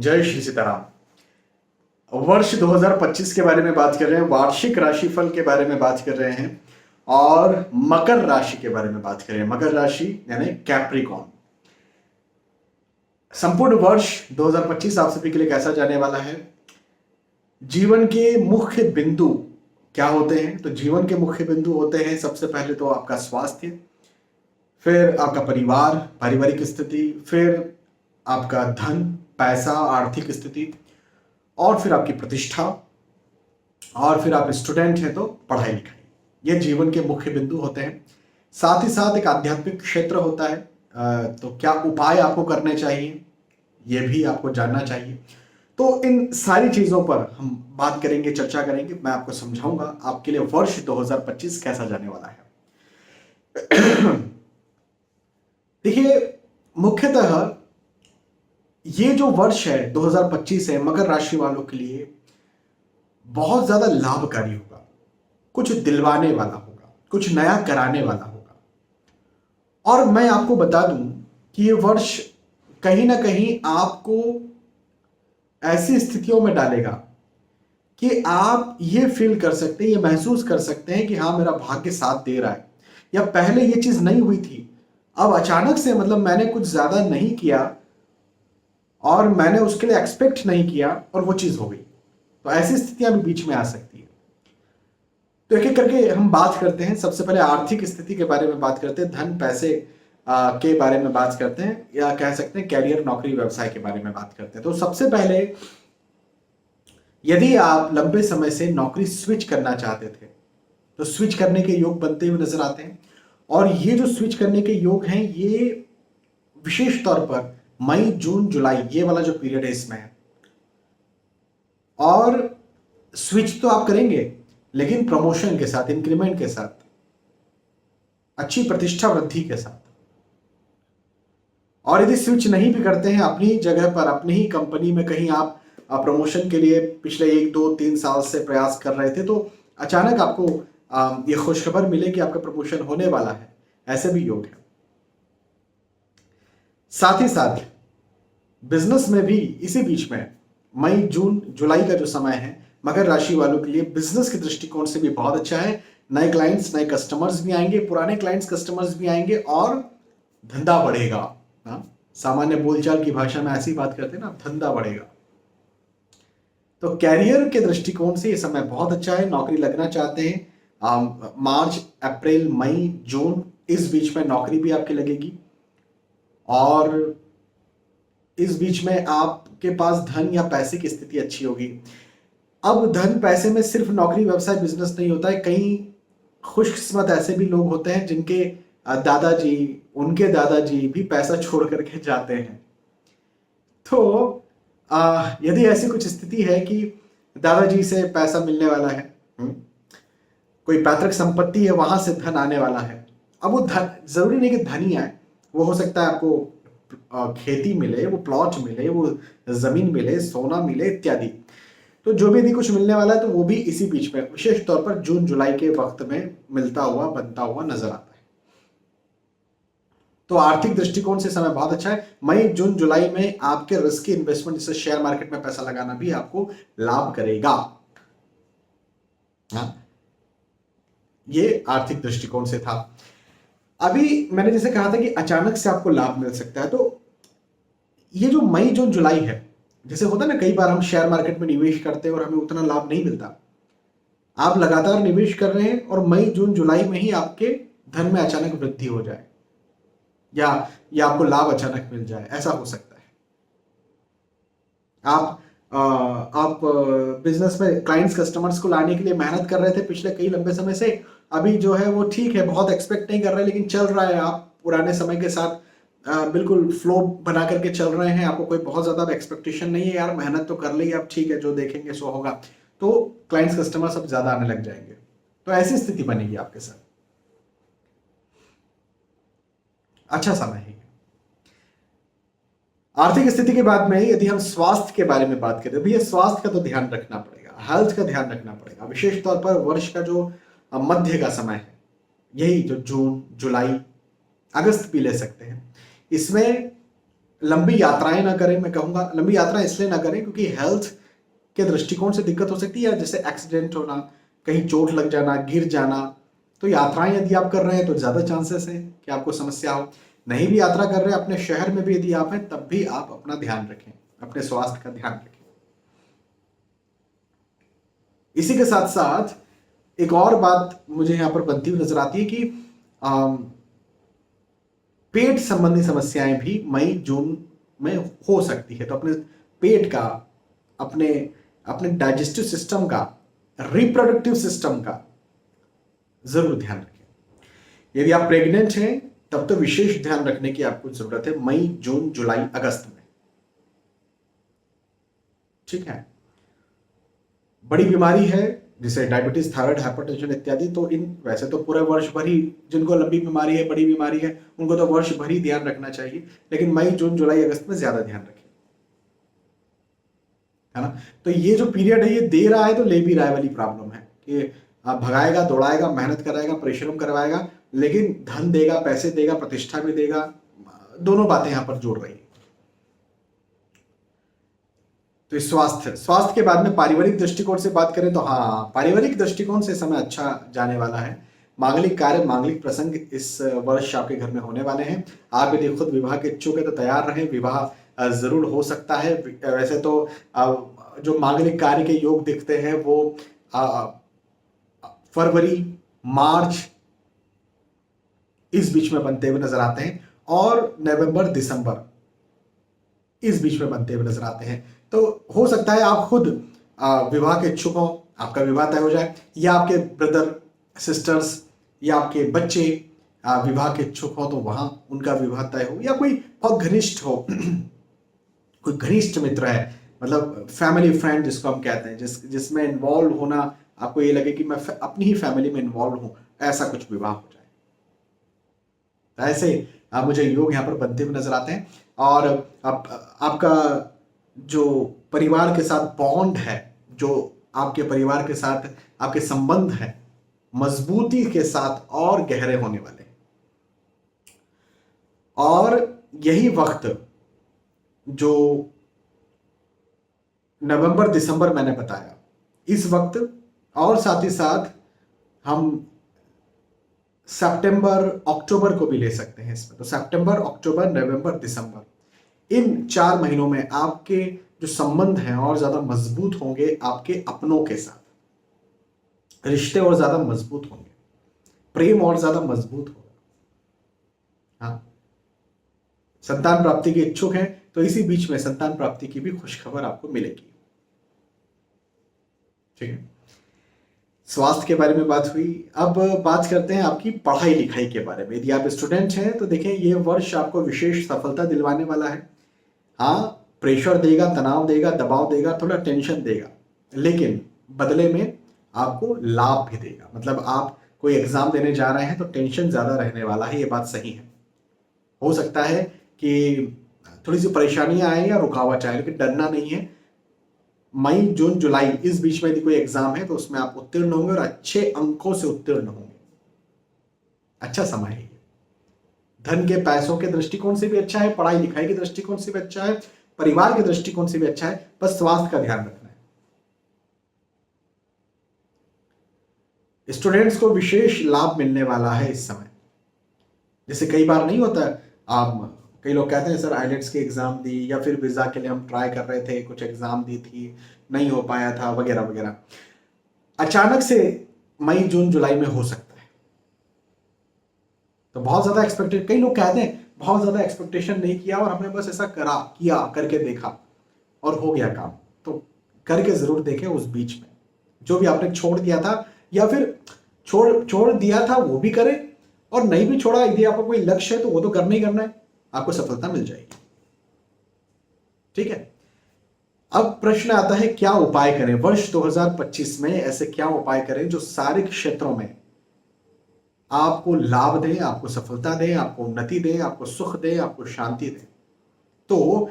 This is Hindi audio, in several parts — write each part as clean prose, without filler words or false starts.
जय श्री सीताराम। वर्ष 2025 के बारे में बात कर रहे हैं, वार्षिक राशिफल के बारे में बात कर रहे हैं और मकर राशि के बारे में बात कर रहे हैं। मकर राशि यानी कैप्रिकॉर्न। संपूर्ण वर्ष 2025 आप सभी के लिए कैसा जाने वाला है? जीवन के मुख्य बिंदु क्या होते हैं? तो जीवन के मुख्य बिंदु होते हैं सबसे पहले तो आपका स्वास्थ्य, फिर आपका परिवार, पारिवारिक स्थिति, फिर आपका धन, पैसा, आर्थिक स्थिति, और फिर आपकी प्रतिष्ठा, और फिर आप स्टूडेंट हैं तो पढ़ाई लिखाई। ये जीवन के मुख्य बिंदु होते हैं। साथ ही साथ एक आध्यात्मिक क्षेत्र होता है। तो क्या उपाय आपको करने चाहिए ये भी आपको जानना चाहिए। तो इन सारी चीजों पर हम बात करेंगे, चर्चा करेंगे। मैं आपको समझाऊंगा आपके लिए वर्ष 2025 कैसा जाने वाला है। देखिए, मुख्यतः ये जो वर्ष है 2025 है, मकर राशि वालों के लिए बहुत ज्यादा लाभकारी होगा। कुछ दिलवाने वाला होगा, कुछ नया कराने वाला होगा। और मैं आपको बता दूं कि ये वर्ष कहीं ना कहीं आपको ऐसी स्थितियों में डालेगा कि आप ये फील कर सकते हैं, ये महसूस कर सकते हैं कि हाँ, मेरा भाग्य साथ दे रहा है, या पहले ये चीज नहीं हुई थी, अब अचानक से मैंने कुछ ज्यादा नहीं किया और मैंने उसके लिए एक्सपेक्ट नहीं किया और वो चीज हो गई। तो ऐसी स्थितियां भी बीच में आ सकती है। तो एक एक करके हम बात करते हैं। सबसे पहले आर्थिक स्थिति के बारे में बात करते हैं, धन पैसे के बारे में बात करते हैं, या कह सकते हैं कैरियर, नौकरी, व्यवसाय के बारे में बात करते हैं। तो सबसे पहले, यदि आप लंबे समय से नौकरी स्विच करना चाहते थे तो स्विच करने के योग बनते हुए नजर आते हैं। और ये जो स्विच करने के योग हैं, ये विशेष तौर पर मई, जून, जुलाई, ये वाला जो पीरियड है इसमें है। और स्विच तो आप करेंगे लेकिन प्रमोशन के साथ, इंक्रीमेंट के साथ, अच्छी प्रतिष्ठा वृद्धि के साथ। और यदि स्विच नहीं भी करते हैं, अपनी जगह पर, अपनी ही कंपनी में कहीं आप प्रमोशन के लिए पिछले 1, 2, 3 साल से प्रयास कर रहे थे, तो अचानक आपको ये खुशखबर मिले कि आपका प्रमोशन होने वाला है। ऐसे भी योग है। साथ ही साथ बिजनेस में भी इसी बीच में मई, जून, जुलाई का जो समय है मकर राशि वालों के लिए बिजनेस के दृष्टिकोण से भी बहुत अच्छा है। नए क्लाइंट्स, नए कस्टमर्स भी आएंगे, पुराने क्लाइंट्स, कस्टमर्स भी आएंगे और धंधा बढ़ेगा। सामान्य बोलचाल की भाषा में ऐसी बात करते हैं ना, धंधा बढ़ेगा। तो कैरियर के दृष्टिकोण से ये समय बहुत अच्छा है। नौकरी लगना चाहते हैं, मार्च, अप्रैल, मई, जून, इस बीच में नौकरी भी आपकी लगेगी। और इस बीच में आपके पास धन या पैसे की स्थिति अच्छी होगी। अब धन पैसे में सिर्फ नौकरी, व्यवसाय, बिजनेस नहीं होता है। कई खुशकिस्मत ऐसे भी लोग होते हैं जिनके दादाजी, उनके दादाजी भी पैसा छोड़ करके जाते हैं। तो यदि ऐसी कुछ स्थिति है कि दादाजी से पैसा मिलने वाला है, कोई पैतृक संपत्ति है, वहां से धन आने वाला है। अब वो धन जरूरी नहीं कि धन ही आए, वो हो सकता है आपको खेती मिले, वो प्लॉट मिले, वो जमीन मिले, सोना मिले, इत्यादि। तो जो भी यदि कुछ मिलने वाला है तो वो भी इसी बीच में, विशेष तौर पर जून, जुलाई के वक्त में मिलता हुआ, बनता हुआ नजर आता है। तो आर्थिक दृष्टिकोण से समय बहुत अच्छा है। मई, जून, जुलाई में आपके रिस्की इन्वेस्टमेंट, जैसे शेयर मार्केट में पैसा लगाना, भी आपको लाभ करेगा। ये आर्थिक दृष्टिकोण से था। अभी मैंने जैसे कहा था कि अचानक से आपको लाभ मिल सकता है। तो ये जो मई, जून, जुलाई है, जैसे होता है ना, कई बार हम शेयर मार्केट में निवेश करते हैं और हमें उतना लाभ नहीं मिलता। आप लगातार निवेश कर रहे हैं और मई, जून, जुलाई में ही आपके धन में अचानक वृद्धि हो जाए, या आपको लाभ अचानक मिल जाए, ऐसा हो सकता है। आप बिजनेस में क्लाइंट्स, कस्टमर्स को लाने के लिए मेहनत कर रहे थे पिछले कई लंबे समय से। अभी जो है वो ठीक है, बहुत एक्सपेक्ट नहीं कर रहे, लेकिन चल रहा है। आप पुराने समय के साथ बिल्कुल फ्लो बना करके चल रहे हैं। आपको कोई बहुत ज्यादा एक्सपेक्टेशन नहीं है, यार मेहनत तो कर ली, अब ठीक है, जो देखेंगे सो होगा। तो क्लाइंट्स, कस्टमर्स अब ज्यादा आने लग जाएंगे। तो ऐसी स्थिति बनेगी आपके साथ। अच्छा समय है। आर्थिक स्थिति के बाद में यदि हम स्वास्थ्य के बारे में बात करें, भैया स्वास्थ्य का तो ध्यान रखना पड़ेगा, हेल्थ का ध्यान रखना पड़ेगा। विशेष तौर पर वर्ष का जो मध्य का समय है, यही जो जून, जुलाई, अगस्त भी ले सकते हैं, इसमें लंबी यात्राएं ना करें। मैं कहूँगा लंबी यात्रा इसलिए ना करें क्योंकि हेल्थ के दृष्टिकोण से दिक्कत हो सकती है, जैसे एक्सीडेंट होना, कहीं चोट लग जाना, गिर जाना। तो यात्राएं यदि आप कर रहे हैं तो ज़्यादा चांसेस है कि आपको समस्या हो। नहीं भी यात्रा कर रहे हैं, अपने शहर में भी यदि आप हैं तब भी आप अपना ध्यान रखें, अपने स्वास्थ्य का ध्यान रखें। इसी के साथ साथ एक और बात मुझे यहाँ पर बनती हुई नजर आती है कि पेट संबंधी समस्याएं भी मई जून में हो सकती है। तो अपने पेट का, अपने अपने डाइजेस्टिव सिस्टम का, रिप्रोडक्टिव सिस्टम का जरूर ध्यान रखें। यदि आप प्रेग्नेंट हैं तब तो विशेष ध्यान रखने की आपको जरूरत है मई, जून, जुलाई, अगस्त में। ठीक है। बड़ी बीमारी है जैसे डायबिटीज, थायराइड, हाइपरटेंशन इत्यादि, तो इन वैसे तो पूरे वर्ष भर ही जिनको लंबी बीमारी है, बड़ी बीमारी है, उनको तो वर्ष भर ही ध्यान रखना चाहिए, लेकिन मई, जून, जुलाई, अगस्त में ज्यादा ध्यान रखें, है ना। तो ये जो पीरियड है ये दे रहा है तो ले भी रहा है वाली प्रॉब्लम है कि आप भगाएगा, दौड़ाएगा, मेहनत कराएगा, परिश्रम करवाएगा, लेकिन धन देगा, पैसे देगा, प्रतिष्ठा भी देगा, दोनों बातें यहां पर जोड़ रही है। तो स्वास्थ्य के बाद में पारिवारिक दृष्टिकोण से बात करें तो हाँ, पारिवारिक दृष्टिकोण से समय अच्छा जाने वाला है। मांगलिक कार्य, मांगलिक प्रसंग इस वर्ष आपके घर में होने वाले हैं। आप यदि खुद विवाह के इच्छुक है तो तैयार रहें, विवाह जरूर हो सकता है। वैसे तो जो मांगलिक कार्य के योग दिखते हैं वो फरवरी, मार्च इस बीच में बनते हुए नजर आते हैं, और नवंबर, दिसंबर इस बीच में बनते हुए नजर आते हैं। तो हो सकता है आप खुद विवाह के इच्छुक हो, आपका विवाह तय हो जाए, या आपके ब्रदर, सिस्टर्स या आपके बच्चे विवाह के इच्छुक हो तो वहां उनका विवाह तय हो, या कोई बहुत घनिष्ठ हो कोई घनिष्ठ मित्र है, मतलब फैमिली फ्रेंड जिसको हम कहते हैं, जिसमें इन्वॉल्व होना आपको ये लगे कि मैं अपनी ही फैमिली में इन्वॉल्व हूं, ऐसा कुछ विवाह हो जाए। ऐसे मुझे योग यहाँ पर बनते हुए नजर आते हैं। और आपका जो परिवार के साथ बॉन्ड है, जो आपके परिवार के साथ आपके संबंध है, मजबूती के साथ और गहरे होने वाले हैं। और यही वक्त जो नवंबर, दिसंबर मैंने बताया, इस वक्त और साथ ही साथ हम सितंबर, अक्टूबर को भी ले सकते हैं इसमें। तो सितंबर, अक्टूबर, नवंबर, दिसंबर, इन 4 महीनों में आपके जो संबंध हैं और ज्यादा मजबूत होंगे, आपके अपनों के साथ रिश्ते और ज्यादा मजबूत होंगे, प्रेम और ज्यादा मजबूत होगा। हाँ, संतान प्राप्ति के इच्छुक हैं तो इसी बीच में संतान प्राप्ति की भी खुशखबर आपको मिलेगी। ठीक है। स्वास्थ्य के बारे में बात हुई। अब बात करते हैं आपकी पढ़ाई लिखाई के बारे में। यदि आप स्टूडेंट हैं तो देखें ये वर्ष आपको विशेष सफलता दिलवाने वाला है। हाँ, प्रेशर देगा, तनाव देगा, दबाव देगा, थोड़ा टेंशन देगा, लेकिन बदले में आपको लाभ भी देगा। मतलब आप कोई एग्जाम देने जा रहे हैं तो टेंशन ज्यादा रहने वाला है, ये बात सही है। हो सकता है कि थोड़ी सी परेशानियां आए या रुकावट आए, लेकिन डरना नहीं है। मई, जून, जुलाई इस बीच में यदि कोई एग्जाम है तो उसमें आप उत्तीर्ण होंगे और अच्छे अंकों से उत्तीर्ण होंगे। अच्छा समय है। धन के, पैसों के दृष्टिकोण से भी अच्छा है, पढ़ाई लिखाई के दृष्टिकोण से भी अच्छा है, परिवार के दृष्टिकोण से भी अच्छा है। बस स्वास्थ्य का ध्यान रखना है। स्टूडेंट्स को विशेष लाभ मिलने वाला है इस समय। जैसे कई बार नहीं होता, आप कई लोग कहते हैं सर आइलेट्स की एग्जाम दी, या फिर वीजा के लिए हम ट्राई कर रहे थे, कुछ एग्जाम दी थी, नहीं हो पाया था, वगैरह वगैरह। अचानक से मई, जून, जुलाई में हो सकता है। तो बहुत ज्यादा एक्सपेक्टेड, कई लोग कहते हैं बहुत ज्यादा एक्सपेक्टेशन नहीं किया और हमने बस ऐसा किया, करके देखा और हो गया काम। तो करके जरूर देखें उस बीच में जो भी आपने छोड़ दिया था, या फिर छोड़ दिया था वो भी करें, और नहीं भी छोड़ा, यदि आपका कोई लक्ष्य है तो वो तो करना ही करना है, आपको सफलता मिल जाएगी। ठीक है। अब प्रश्न आता है क्या उपाय करें वर्ष 2025 में, ऐसे क्या उपाय करें जो सारे क्षेत्रों में आपको लाभ दें, आपको सफलता दें, आपको उन्नति दें, आपको सुख दें, आपको शांति दें। तो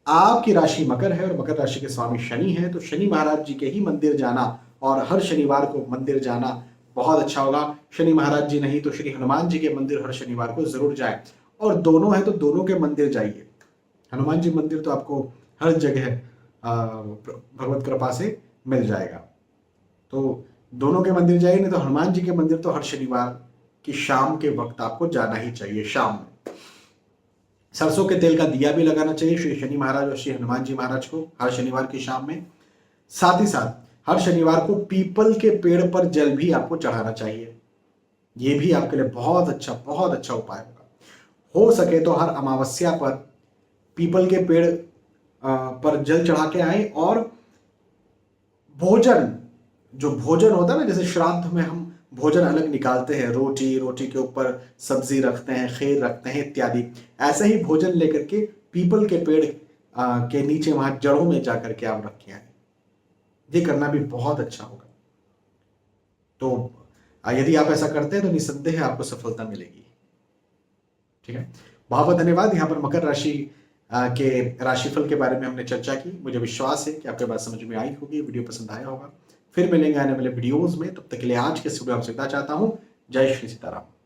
आपकी राशि मकर है और मकर राशि के स्वामी शनि है, तो शनि महाराज जी के ही मंदिर जाना और हर शनिवार को मंदिर जाना बहुत अच्छा होगा। शनि महाराज जी नहीं तो श्री हनुमान जी के मंदिर हर शनिवार को जरूर जाए, और दोनों है तो दोनों के मंदिर जाइए। हनुमान जी मंदिर तो आपको हर जगह भगवत कृपा से मिल जाएगा। तो दोनों के मंदिर जाइए, नहीं तो हनुमान जी के मंदिर तो हर शनिवार की शाम के वक्त आपको जाना ही चाहिए। शाम में सरसों के तेल का दिया भी लगाना चाहिए श्री शनि महाराज और श्री हनुमान जी महाराज को हर शनिवार की शाम में। साथ ही साथ हर शनिवार को पीपल के पेड़ पर जल भी आपको चढ़ाना चाहिए। ये भी आपके लिए बहुत अच्छा उपाय होगा। हो सके तो हर अमावस्या पर पीपल के पेड़ पर जल चढ़ा के आए, और भोजन, जो भोजन होता है ना, जैसे श्राद्ध में हम भोजन अलग निकालते हैं, रोटी के ऊपर सब्जी रखते हैं, खीर रखते हैं इत्यादि, ऐसे ही भोजन लेकर के पीपल के पेड़ के नीचे वहां जड़ों में जाकर के आप रख के आए। ये करना भी बहुत अच्छा होगा। तो यदि आप ऐसा करते हैं तो निस्संदेह आपको सफलता मिलेगी। ठीक है, बहुत बहुत धन्यवाद। यहाँ पर मकर राशि के राशिफल के बारे में हमने चर्चा की। मुझे विश्वास है कि आपके बात समझ में आई होगी, वीडियो पसंद आया होगा। फिर मिलेंगे आने वाले वीडियोस में, तब तक के लिए आज के वीडियो आपसे विदा चाहता हूँ। जय श्री सीताराम।